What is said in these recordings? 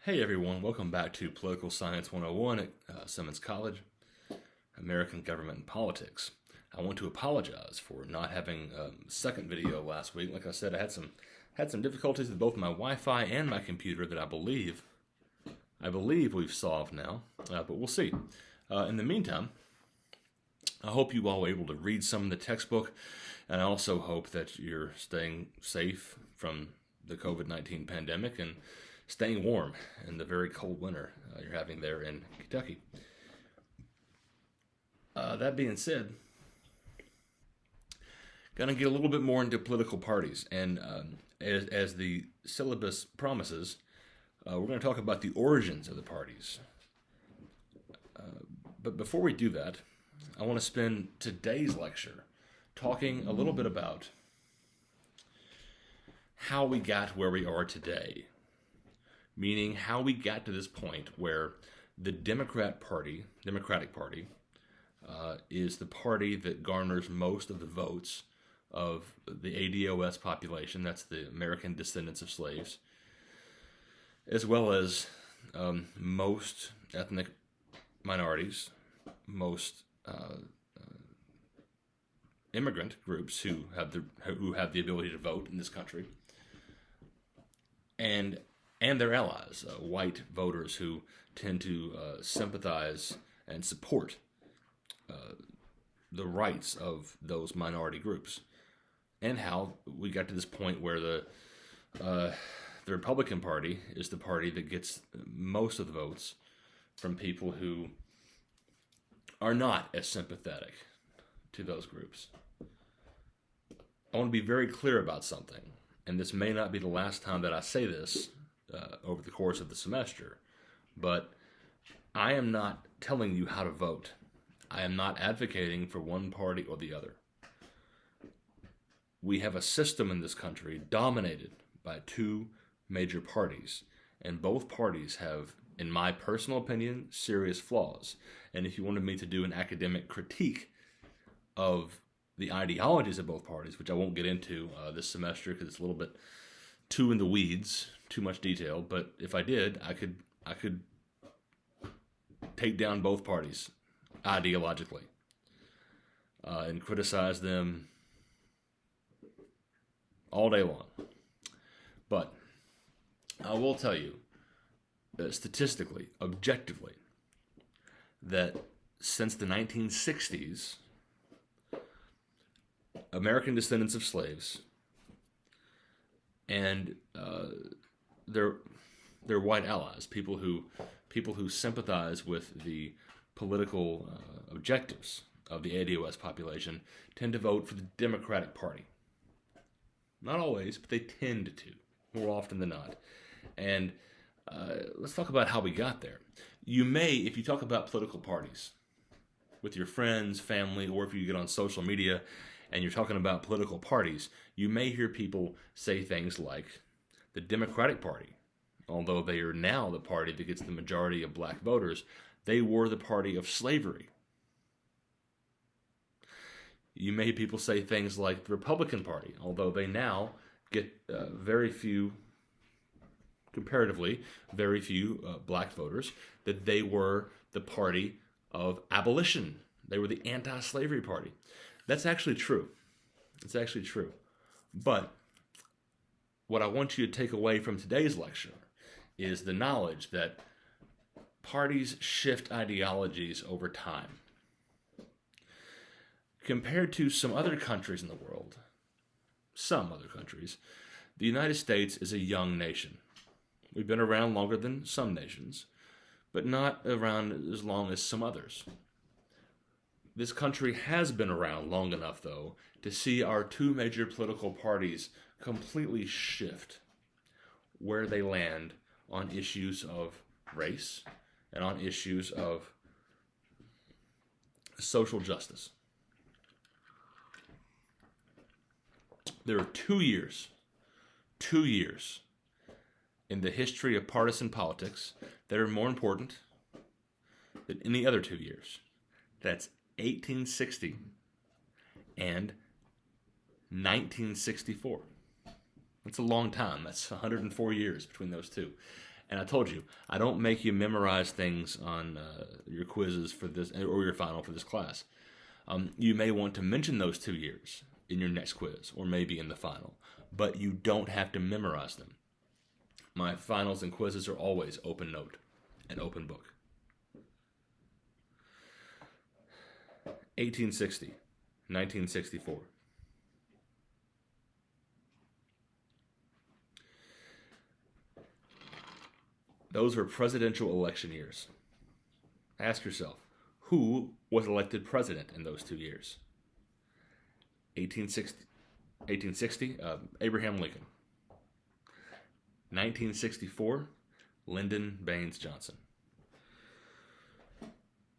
Hey everyone, welcome back to Political Science 101 at Simmons College, American Government and Politics. I want to apologize for not having a second video last week. Like I said, I had some difficulties with both my Wi-Fi and my computer that I believe we've solved now, but we'll see. In the meantime, I hope you all were able to read some of the textbook, and I also hope that you're staying safe from the COVID-19 pandemic and staying warm in the very cold winter you're having there in Kentucky. That being said, gonna get a little bit more into political parties, and as the syllabus promises, we're going to talk about the origins of the parties. But before we do that, I want to spend today's lecture talking a little bit about how we got where we are today. Meaning how we got to this point where the Democratic Party is the party that garners most of the votes of the ADOS population, that's the American descendants of slaves, as well as most ethnic minorities, most immigrant groups who have the ability to vote in this country, and their allies, white voters who tend to sympathize and support the rights of those minority groups, and how we got to this point where the Republican Party is the party that gets most of the votes from people who are not as sympathetic to those groups. I want to be very clear about something, and this may not be the last time that I say this over the course of the semester, but I am not telling you how to vote. I am not advocating for one party or the other. We have a system in this country dominated by two major parties, and both parties have, in my personal opinion, serious flaws. And if you wanted me to do an academic critique of the ideologies of both parties, which I won't get into this semester because it's a little bit too in the weeds, too much detail, but if I did, I could take down both parties ideologically and criticize them all day long. But I will tell you, statistically, objectively, that since the 1960s, American descendants of slaves and their white allies, people who sympathize with the political objectives of the ADOS population, tend to vote for the Democratic Party. Not always, but they tend to, more often than not. And let's talk about how we got there. You may, if you talk about political parties with your friends, family, or if you get on social media and you're talking about political parties, you may hear people say things like the Democratic Party, although they are now the party that gets the majority of black voters, they were the party of slavery. You may hear people say things like the Republican Party, although they now get comparatively very few black voters, that they were the party of abolition. They were the anti-slavery party. That's actually true. It's actually true. But what I want you to take away from today's lecture is the knowledge that parties shift ideologies over time. Compared to some other countries in the world, the United States is a young nation. We've been around longer than some nations, but not around as long as some others. This country has been around long enough, though, to see our two major political parties completely shift where they land on issues of race and on issues of social justice. There are 2 years in the history of partisan politics that are more important than any other 2 years. That's 1860 and 1964. That's a long time. That's 104 years between those two. And I told you, I don't make you memorize things on your quizzes for this or your final for this class. You may want to mention those 2 years in your next quiz or maybe in the final, but you don't have to memorize them. My finals and quizzes are always open note and open book. 1860, 1964. Those were presidential election years. Ask yourself, who was elected president in those 2 years? 1860, Abraham Lincoln. 1964, Lyndon Baines Johnson.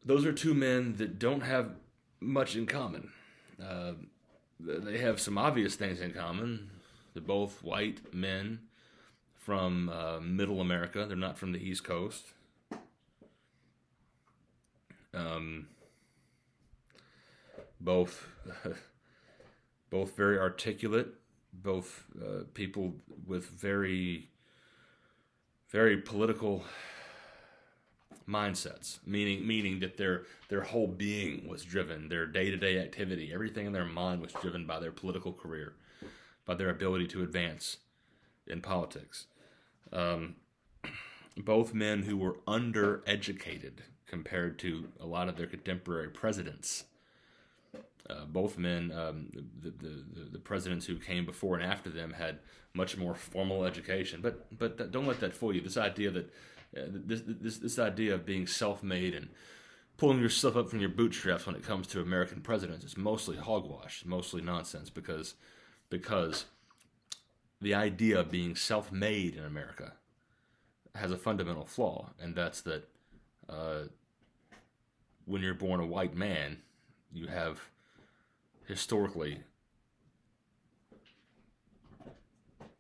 Those are 2 men that don't have much in common. They have some obvious things in common. They're both white men from Middle America. They're not from the East Coast. Both very articulate. Both people with very, very political mindsets. Meaning that their whole being was driven. Their day-to-day activity, everything in their mind was driven by their political career, by their ability to advance in politics. Both men who were undereducated compared to a lot of their contemporary presidents. Both men, the presidents who came before and after them had much more formal education. But don't let that fool you. This idea that this idea of being self-made and pulling yourself up from your bootstraps when it comes to American presidents is mostly hogwash, mostly nonsense, because the idea of being self-made in America has a fundamental flaw, and that's that when you're born a white man, you have historically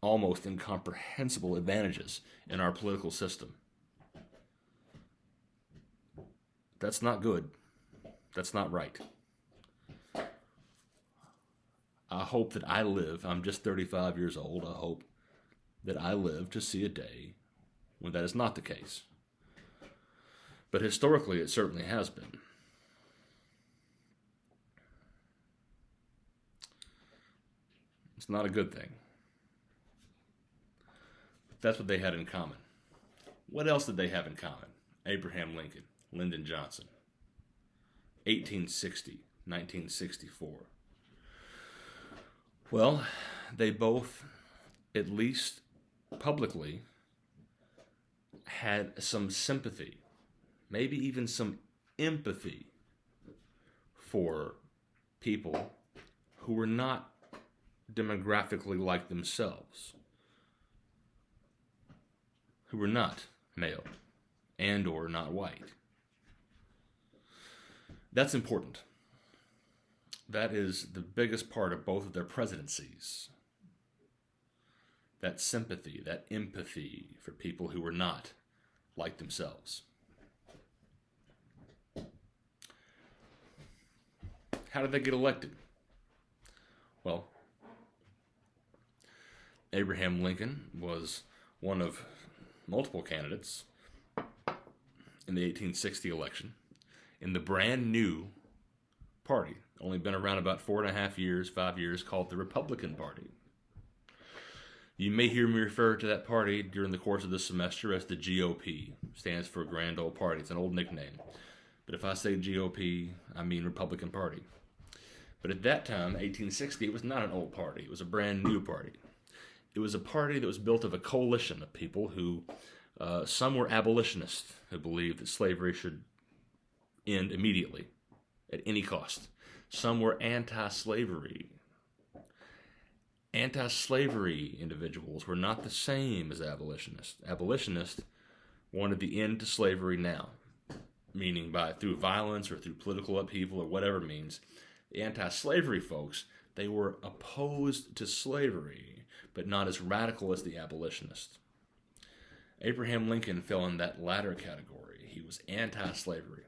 almost incomprehensible advantages in our political system. That's not good. That's not right. I hope that I'm just 35 years old, I hope that I live to see a day when that is not the case. But historically, it certainly has been. It's not a good thing. That's what they had in common. What else did they have in common? Abraham Lincoln, Lyndon Johnson. 1860, 1964. Well, they both, at least publicly, had some sympathy, maybe even some empathy for people who were not demographically like themselves, who were not male and or not white. That's important. That is the biggest part of both of their presidencies. That sympathy, that empathy for people who were not like themselves. How did they get elected? Well, Abraham Lincoln was one of multiple candidates in the 1860 election in the brand new party, only been around about 4.5 years, 5 years, called the Republican Party. You may hear me refer to that party during the course of this semester as the GOP. Stands for Grand Old Party. It's an old nickname. But if I say GOP, I mean Republican Party. But at that time, 1860, it was not an old party. It was a brand new party. It was a party that was built of a coalition of people who, some were abolitionists, who believed that slavery should end immediately, at any cost. Some were anti-slavery. Anti-slavery individuals were not the same as abolitionists. Abolitionists wanted the end to slavery now, meaning through violence or through political upheaval or whatever means. The anti-slavery folks, they were opposed to slavery, but not as radical as the abolitionists. Abraham Lincoln fell in that latter category. He was anti-slavery,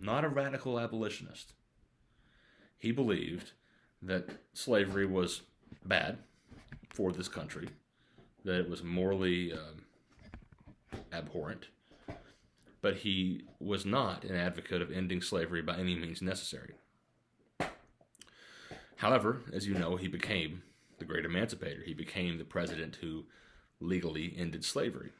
not a radical abolitionist. He believed that slavery was bad for this country, that it was morally abhorrent, but he was not an advocate of ending slavery by any means necessary. However, as you know, he became the great emancipator. He became the president who legally ended slavery.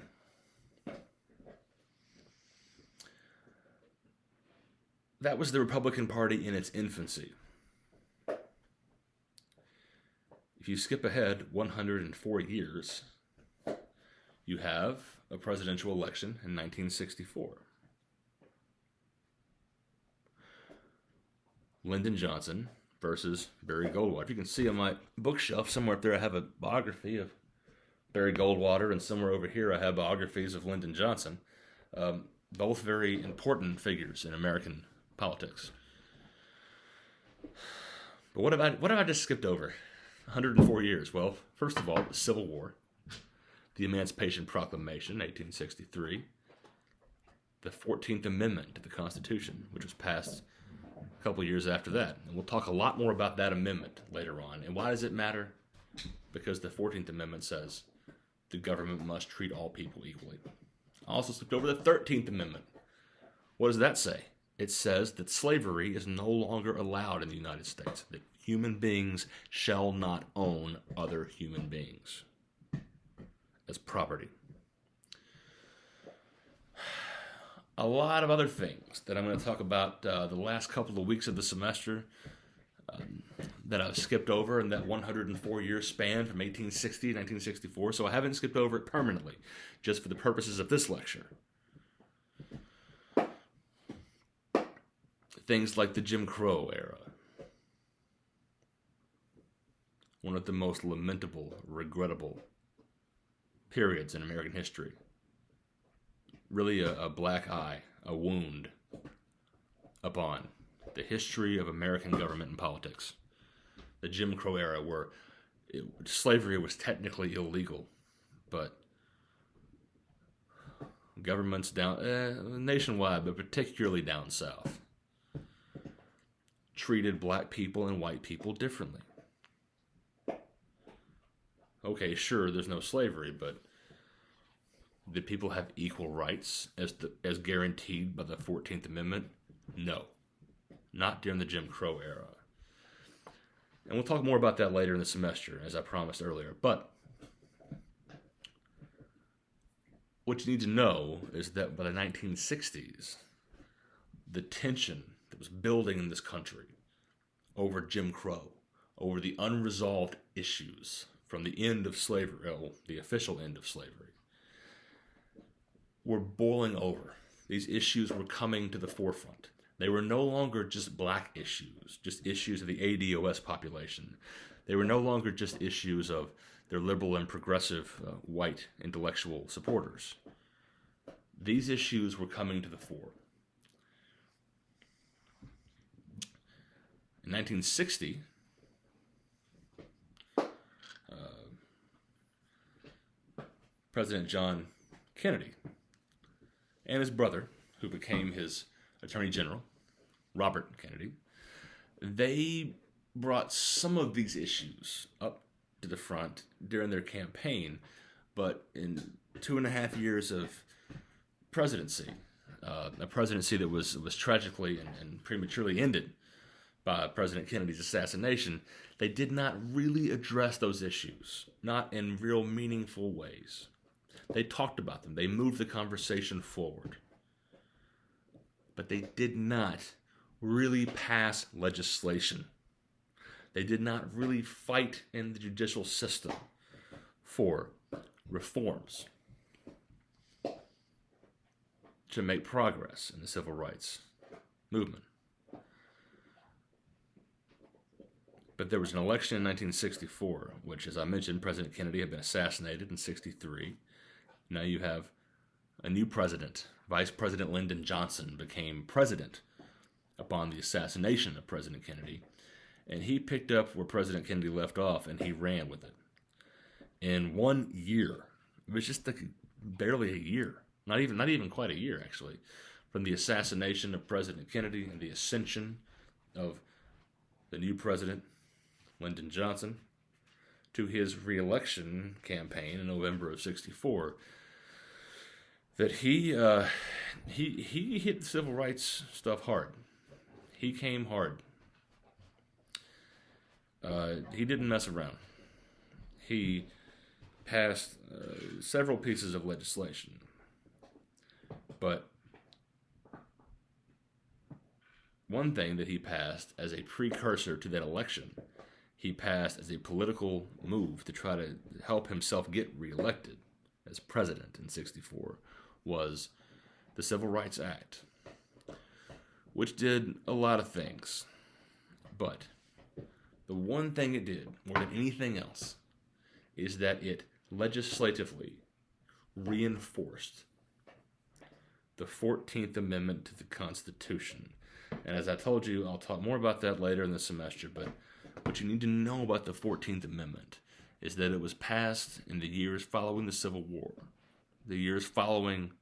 That was the Republican Party in its infancy. If you skip ahead 104 years, you have a presidential election in 1964. Lyndon Johnson versus Barry Goldwater. You can see on my bookshelf somewhere up there I have a biography of Barry Goldwater, and somewhere over here I have biographies of Lyndon Johnson. Both very important figures in American politics. But what have I just skipped over? 104 years. Well, first of all, the Civil War, the Emancipation Proclamation, 1863, the 14th Amendment to the Constitution, which was passed a couple years after that. And we'll talk a lot more about that amendment later on. And why does it matter? Because the 14th Amendment says the government must treat all people equally. I also skipped over the 13th Amendment. What does that say? It says that slavery is no longer allowed in the United States, that human beings shall not own other human beings as property. A lot of other things that I'm going to talk about the last couple of weeks of the semester that I've skipped over in that 104-year span from 1860 to 1964, so I haven't skipped over it permanently, just for the purposes of this lecture. Things like the Jim Crow era. One of the most lamentable, regrettable periods in American history. Really a black eye, a wound upon the history of American government and politics. The Jim Crow era, where slavery was technically illegal, but governments down nationwide, but particularly down south, treated black people and white people differently. Okay, sure, there's no slavery, but did people have equal rights as guaranteed by the 14th Amendment? No. Not during the Jim Crow era. And we'll talk more about that later in the semester, as I promised earlier. But what you need to know is that by the 1960s, the tension that was building in this country over Jim Crow, over the unresolved issues from the end of slavery, the official end of slavery, were boiling over. These issues were coming to the forefront. They were no longer just black issues, just issues of the ADOS population. They were no longer just issues of their liberal and progressive white intellectual supporters. These issues were coming to the fore. In 1960, President John Kennedy and his brother, who became his Attorney General, Robert Kennedy, they brought some of these issues up to the front during their campaign, but in 2.5 years of presidency, a presidency that was tragically and prematurely ended by President Kennedy's assassination, they did not really address those issues, not in real meaningful ways. They talked about them. They moved the conversation forward. But they did not really pass legislation. They did not really fight in the judicial system for reforms to make progress in the civil rights movement. But there was an election in 1964, which, as I mentioned, President Kennedy had been assassinated in 1963. Now you have a new president. Vice President Lyndon Johnson became president upon the assassination of President Kennedy. And he picked up where President Kennedy left off, and he ran with it. In 1 year, it was just barely a year, not even quite a year, actually, from the assassination of President Kennedy and the ascension of the new president, Lyndon Johnson, to his re-election campaign in November of 1964. that he hit the civil rights stuff hard. He came hard. He didn't mess around. He passed several pieces of legislation, but one thing that he passed as a precursor to that election, he passed as a political move to try to help himself get reelected as president in '64, was the Civil Rights Act, which did a lot of things. But the one thing it did, more than anything else, is that it legislatively reinforced the 14th Amendment to the Constitution. And as I told you, I'll talk more about that later in the semester, but what you need to know about the 14th Amendment is that it was passed in the years following the Civil War, the years following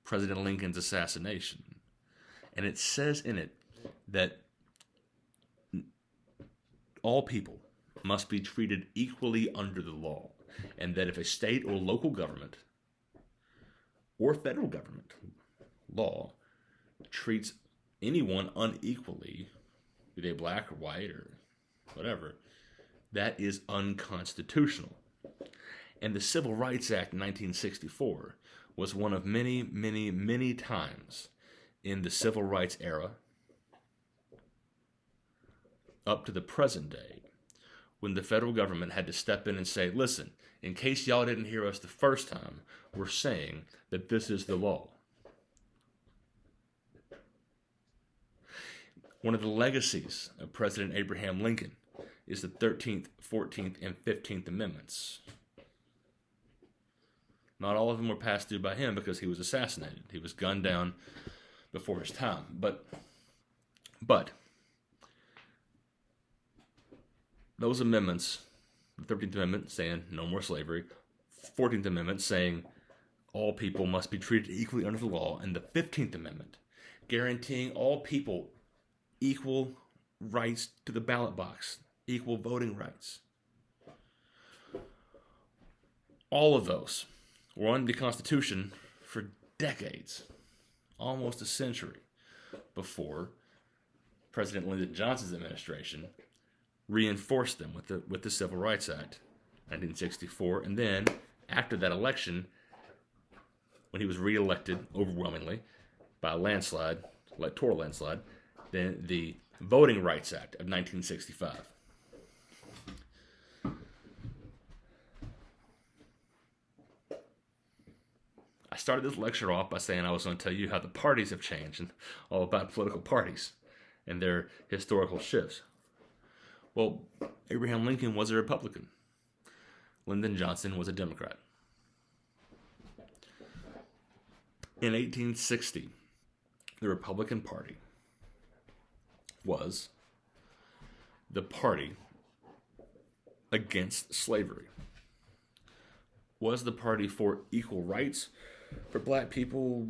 President Lincoln's assassination. And it says in it that all people must be treated equally under the law, and that if a state or local government or federal government law treats anyone unequally, be they black or white or whatever, that is unconstitutional. And the Civil Rights Act of 1964 was one of many, many, many times in the civil rights era up to the present day when the federal government had to step in and say, listen, in case y'all didn't hear us the first time, we're saying that this is the law. One of the legacies of President Abraham Lincoln is the 13th, 14th, and 15th Amendments. Not all of them were passed through by him because he was assassinated. He was gunned down before his time. But those amendments, the 13th Amendment saying no more slavery, 14th Amendment saying all people must be treated equally under the law, and the 15th Amendment guaranteeing all people equal rights to the ballot box, equal voting rights. All of those were under the Constitution for decades, almost a century, before President Lyndon Johnson's administration reinforced them with the Civil Rights Act, 1964, and then after that election, when he was reelected overwhelmingly by a landslide, electoral landslide, then the Voting Rights Act of 1965. I started this lecture off by saying I was going to tell you how the parties have changed and all about political parties and their historical shifts. Well, Abraham Lincoln was a Republican. Lyndon Johnson was a Democrat. In 1860, the Republican Party was the party against slavery. Was the party for equal rights for black people?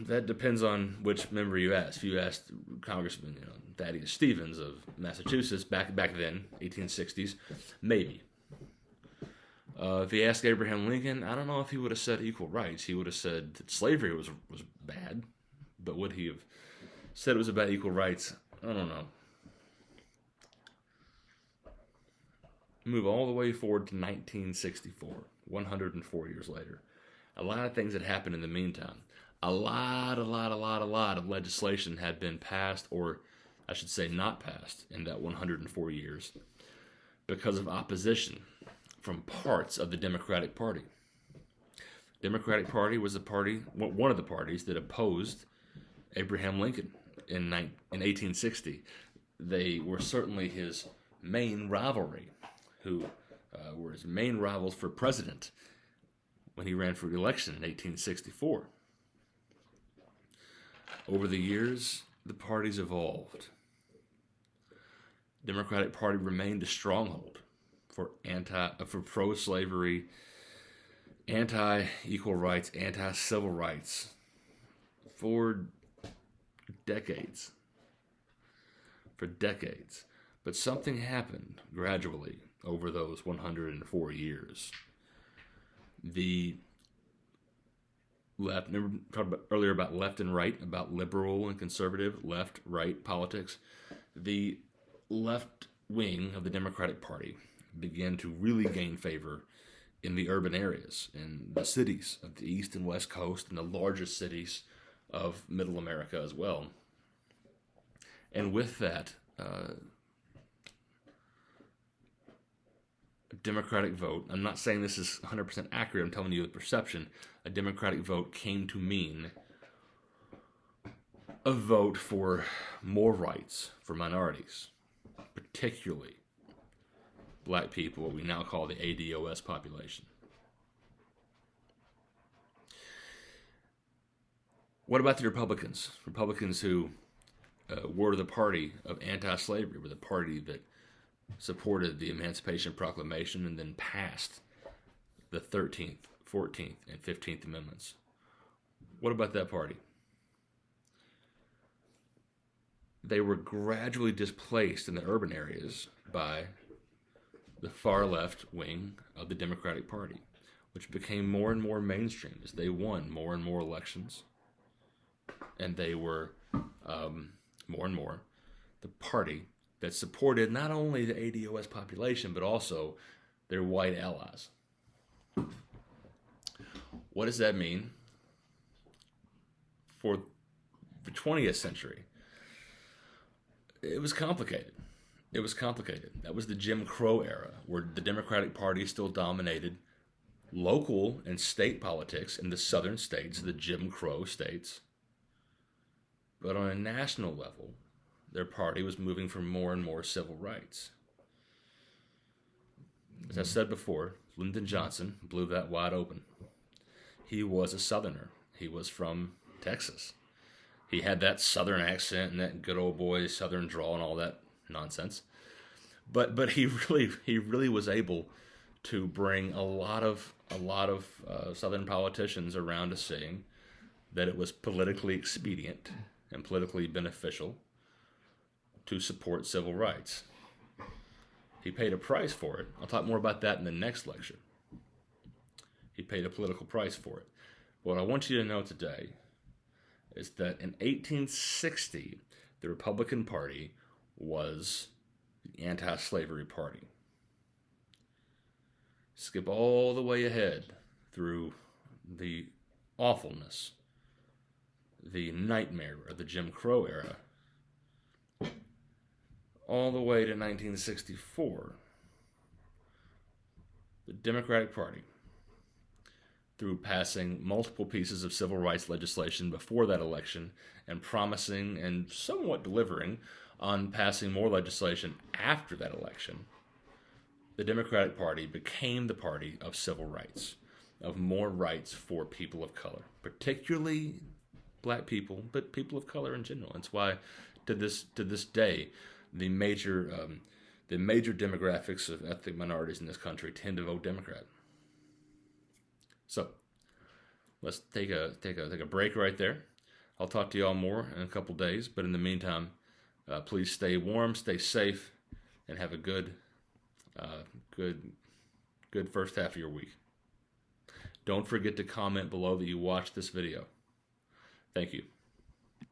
That depends on which member you ask. If you asked Congressman Thaddeus Stevens of Massachusetts back then, 1860s, maybe. If you ask Abraham Lincoln, I don't know if he would have said equal rights. He would have said that slavery was bad, but would he have said it was about equal rights? I don't know. Move all the way forward to 1964, 104 years later. A lot of things had happened in the meantime. A lot of legislation had been passed, or I should say not passed, in that 104 years because of opposition from parts of the Democratic Party. Democratic Party was one of the parties that opposed Abraham Lincoln in 1860. They were certainly his main rivalry, who were his main rivals for president when he ran for election in 1864. Over the years, the parties evolved. Democratic Party remained a stronghold for pro-slavery, anti-equal rights, anti-civil rights for decades. But something happened gradually over those 104 years. The left. Remember, talked about earlier about left and right, about liberal and conservative, left, right politics. The left wing of the Democratic Party began to really gain favor in the urban areas, in the cities of the East and West Coast, and the largest cities of Middle America as well. And with that, Democratic vote, I'm not saying this is 100% accurate, I'm telling you the perception, a Democratic vote came to mean a vote for more rights for minorities, particularly black people, what we now call the ADOS population. What about the Republicans? Republicans who were the party of anti-slavery, were the party that supported the Emancipation Proclamation and then passed the 13th, 14th, and 15th Amendments. What about that party? They were gradually displaced in the urban areas by the far left wing of the Democratic Party, which became more and more mainstream as they won more and more elections. And they were more and more the party that supported not only the ADOS population, but also their white allies. What does that mean for the 20th century? It was complicated. It was complicated. That was the Jim Crow era, where the Democratic Party still dominated local and state politics in the southern states, the Jim Crow states. But on a national level, their party was moving for more and more civil rights. As I said before, Lyndon Johnson blew that wide open. He was a Southerner. He was from Texas. He had that Southern accent and that good old boy Southern drawl and all that nonsense. But he really was able to bring a lot of Southern politicians around to seeing that it was politically expedient and politically beneficial to support civil rights. He paid a price for it. I'll talk more about that in the next lecture. He paid a political price for it. What I want you to know today is that in 1860, the Republican Party was the anti-slavery party. Skip all the way ahead through the awfulness, the nightmare of the Jim Crow era, all the way to 1964. The Democratic Party, through passing multiple pieces of civil rights legislation before that election and promising and somewhat delivering on passing more legislation after that election, the Democratic Party became the party of civil rights, of more rights for people of color, particularly black people, but people of color in general. That's why, to this day, the major demographics of ethnic minorities in this country tend to vote Democrat. So, let's take a break right there. I'll talk to y'all more in a couple days, but in the meantime, please stay warm, stay safe, and have a good first half of your week. Don't forget to comment below that you watched this video. Thank you.